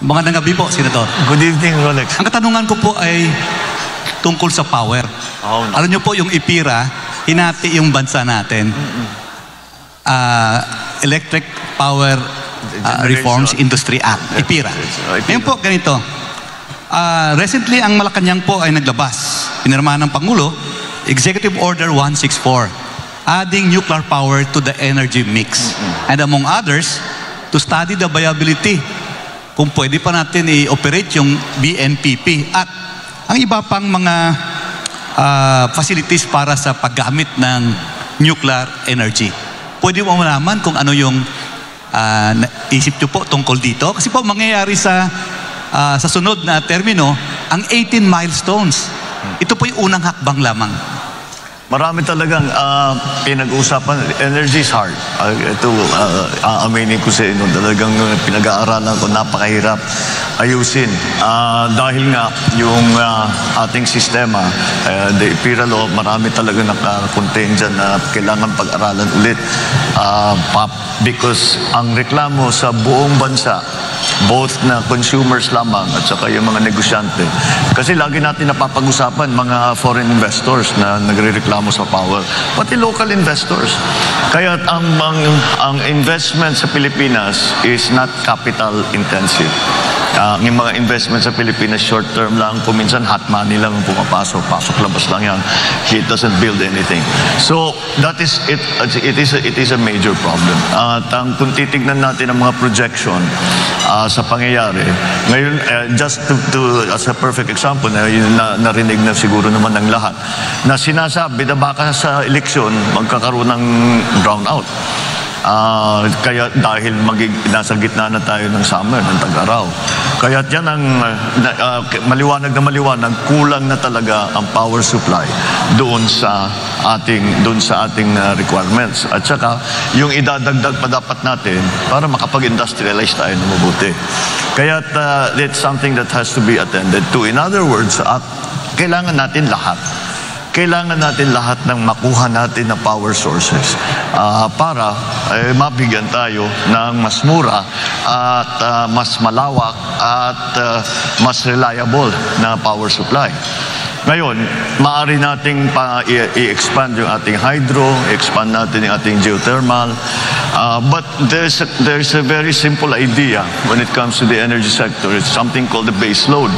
Magandang gabi po, Senator. Good evening, Rolex. Ang katanungan ko po ay tungkol sa power. Oh, no. Alam niyo po, yung IPIRA, hinati yung bansa natin. Electric Power Reforms Industry Act, IPIRA. Ngayon po, ganito. Recently, ang Malacanang po ay naglabas. Pinirmahan ng Pangulo, Executive Order 164, adding nuclear power to the energy mix. And among others, to study the viability kung pwede pa natin i-operate yung BMPP at ang iba pang mga facilities para sa paggamit ng nuclear energy. Pwede mo malaman kung ano yung isip nyo po tungkol dito? Kasi po mangyayari sa sunod na termino, ang 18 milestones. Ito po yung unang hakbang lamang. Marami talagang pinag-uusapan. Energy is hard. Ito, aaminin ko sa inyo, talagang pinag-aaralan ko, napakahirap ayusin. Dahil nga, yung ating sistema, the IPIRA law, marami talaga nakakontain dyan na kailangan pag-aralan ulit. Because ang reklamo sa buong bansa, both na consumers lamang at saka yung mga negosyante. Kasi lagi natin napapag-usapan mga foreign investors na nagre-reklamo sa power, pati local investors. Kaya ang investment sa Pilipinas is not capital intensive. Yung mga investment sa Pilipinas short term lang, kuminsan hot money lang ang pumapasok, pasok-labas lang yan. It doesn't build anything. So that is it. It is a major problem. At kung titignan natin ang mga projection sa pangyayari ngayon, just as a perfect example, narinig na siguro naman ng lahat na sinasabi na baka sa eleksyon magkakaroon ng brownout. Kaya dahil nasa gitna na tayo ng summer, ng tag-araw. Kaya yan ang maliwanag na maliwanag, kulang na talaga ang power supply doon sa ating requirements. At saka yung idadagdag pa dapat natin para makapag-industrialize tayo na mabuti. Kaya it's something that has to be attended to. In other words, kailangan natin lahat. Kailangan natin lahat ng makuha natin na power sources para mabigyan tayo ng mas mura at mas malawak at mas reliable na power supply. Ngayon, maaari nating i-expand yung ating hydro, expand natin yung ating geothermal, but there's a very simple idea when it comes to the energy sector. It's something called the base load.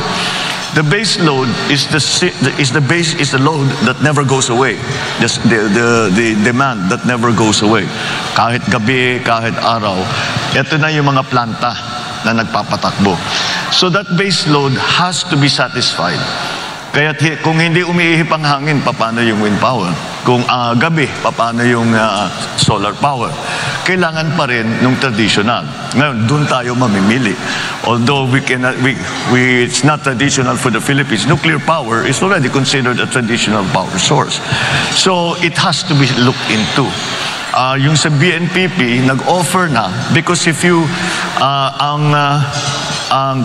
The base load is the load that never goes away. The demand that never goes away. Kahit gabi, kahit araw, ito na yung mga planta na nagpapatakbo. So that base load has to be satisfied. Kaya kung hindi umiihip ang hangin, paano yung wind power? Kung gabi, paano yung solar power? Kailangan pa rin nung traditional. Ngayon, doon tayo mamimili. Although it's not traditional for the Philippines, nuclear power is already considered a traditional power source. So it has to be looked into. Yung sa BNPP, nag-offer na because if you, ang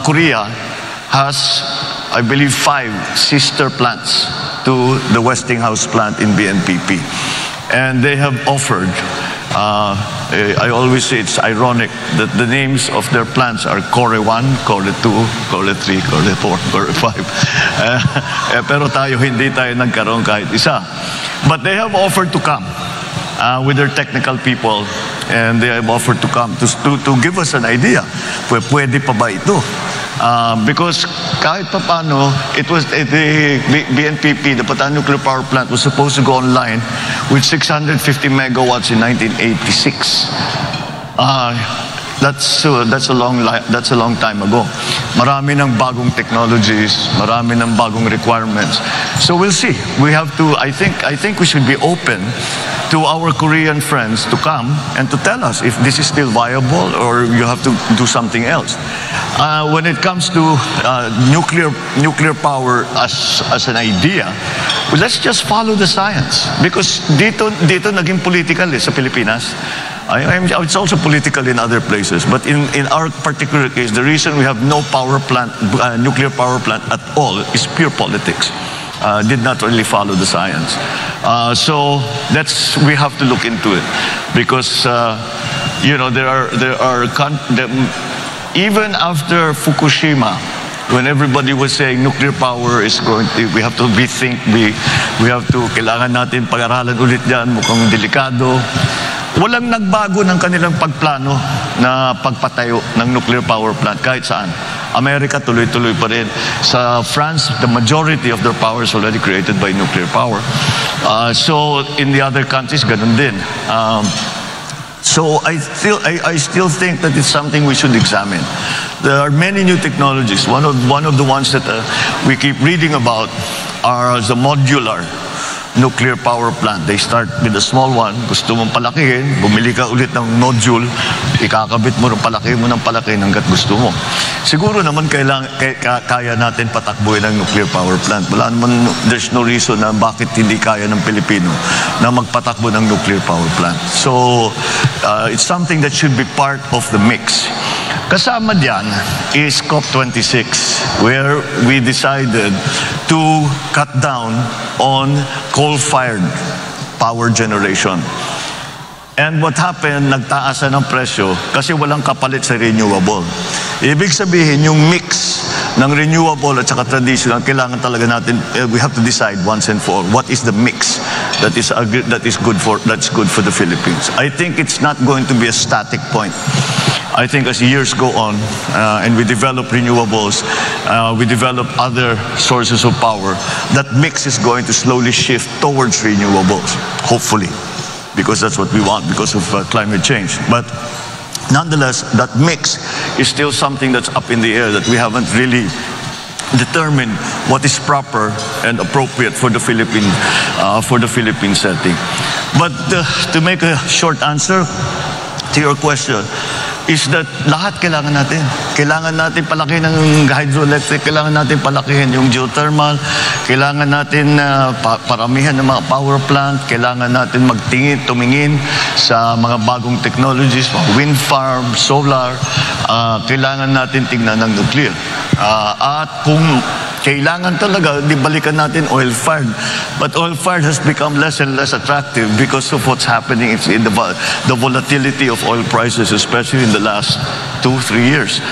Korea has, I believe, 5 sister plants to the Westinghouse plant in BNPP. And they have offered, I always say it's ironic that the names of their plants are Core 1, Core 2, Core 3, Core 4, Core 5. Pero hindi tayo nagkaroon kahit isa. But they have offered to come with their technical people, and they have offered to come to give us an idea. Pwede pa ba ito? Because kahit pa paano, the BNPP, the Bataan Nuclear Power Plant, was supposed to go online with 650 megawatts in 1986. That's a long time ago. Marami ng bagong technologies, marami ng bagong requirements. So we'll see. We have to. I think we should be open to our Korean friends to come and to tell us if this is still viable or you have to do something else. When it comes to nuclear power as an idea, well, let's just follow the science. Because dito naging political sa Pilipinas. It's also political in other places, but in our particular case, the reason we have no power plant, nuclear power plant at all is pure politics. Did not really follow the science. So we have to look into it because there are even after Fukushima, when everybody was saying nuclear power is going to, we have to rethink, we have to, kailangan natin pag-aralan ulit yan, mukhang delikado. Walang nagbago ng kanilang pagplano na pagpatayo ng nuclear power plant kahit saan. Amerika tuloy-tuloy pa rin. Sa France, the majority of their power is already created by nuclear power. So in the other countries, ganun din. So I still think that it's something we should examine. There are many new technologies. One of the ones that we keep reading about are the modular nuclear power plant. They start with a small one. Gusto mong palakihin, bumili ka ulit ng module, ikakabit mo rin, palakihin mo ng palakihin hanggat gusto mo. Siguro naman kaya natin patakbuhin ang nuclear power plant. Wala naman, there's no reason na bakit hindi kaya ng Pilipino na magpatakbo ng nuclear power plant. So, it's something that should be part of the mix. Kasama diyan is COP26, where we decided to cut down on coal-fired power generation. And what happened, nagtaasan ng presyo kasi walang kapalit sa renewable. Ibig sabihin, yung mix ng renewable at saka traditional, kailangan talaga natin, we have to decide once and for all, what is the mix that is good for the Philippines. I think it's not going to be a static point. I think as years go on and we develop renewables, we develop other sources of power, that mix is going to slowly shift towards renewables, hopefully, because that's what we want because of climate change. But nonetheless, that mix is still something that's up in the air that we haven't really determined what is proper and appropriate for the Philippine setting. But to make a short answer to your question, is that lahat kailangan natin. Kailangan natin palakihin ng hydroelectric, kailangan natin palakihin yung geothermal, kailangan natin paramihan ng mga power plant, kailangan natin tumingin sa mga bagong technologies, wind farm, solar, kailangan natin tingnan ng nuclear. At kung kailangan talaga, di balikan natin oil-fired. But oil-fired has become less and less attractive because of what's happening in the volatility of oil prices, especially in the last 2-3 years.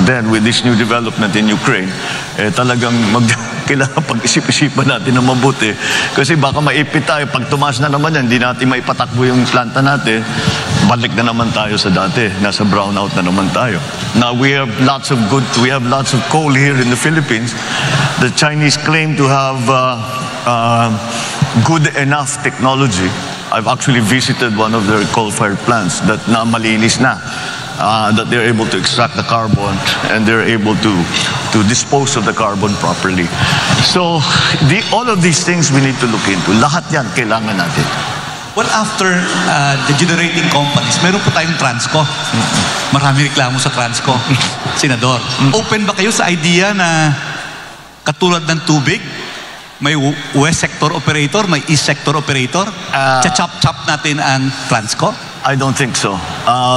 Then with this new development in Ukraine, talagang kailangan pag-isip-isipan natin na mabuti. Kasi baka maipit tayo, pag tumaas na naman yan, hindi natin maipatakbo yung planta natin, balik na naman tayo sa dati, nasa brownout na naman tayo. Now we have lots of coal here in the Philippines. The Chinese claim to have good enough technology. I've actually visited one of their coal-fired plants that na malinis na. That they're able to extract the carbon and they're able to dispose of the carbon properly. So all of these things we need to look into. Lahat yan kailangan natin. Well, after the generating companies, meron po tayong Transco. Marami reklamo sa Transco. Senador, open ba kayo sa idea na katulad ng tubig, may west sector operator, may east sector operator, chachap-chap natin ang Transco? I don't think so.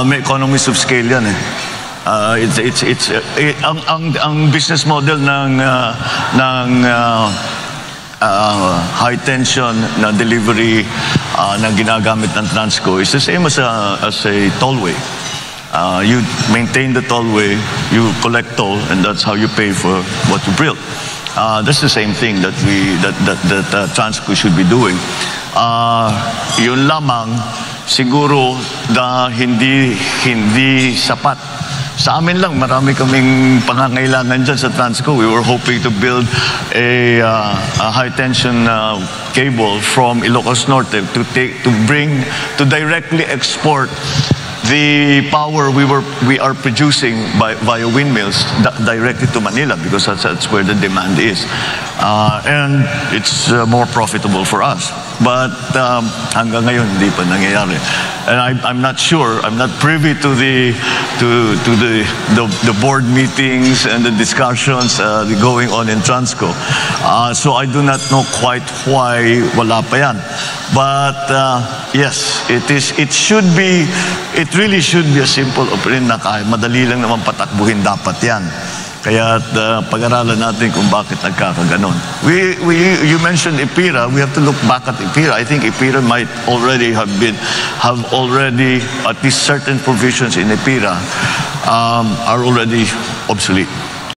May economies of scale yan eh. Ang business model ng high tension na delivery na ginagamit ng Transco is the same as a tollway. You maintain the tollway, you collect toll, and that's how you pay for what you build. That's the same thing that Transco should be doing. Yun lamang siguro na hindi sapat. Sa amin lang, marami kaming pangangailangan dyan sa Transco. We were hoping to build a high-tension cable from Ilocos Norte to directly export the power we are producing via windmills directly to Manila because that's where the demand is. And it's more profitable for us. But hanggang ngayon, hindi pa nangyayari. And I'm not sure, I'm not privy to the board meetings and the discussions going on in Transco. So I do not know quite why wala pa yan. But yes, it really should be a simple operation na kaya madali lang naman patakbuhin dapat yan. Kaya pag-aralan natin kung bakit nagkakaganon. You mentioned IPIRA. We have to look back at IPIRA. I think IPIRA might already have already at least certain provisions in IPIRA are already obsolete.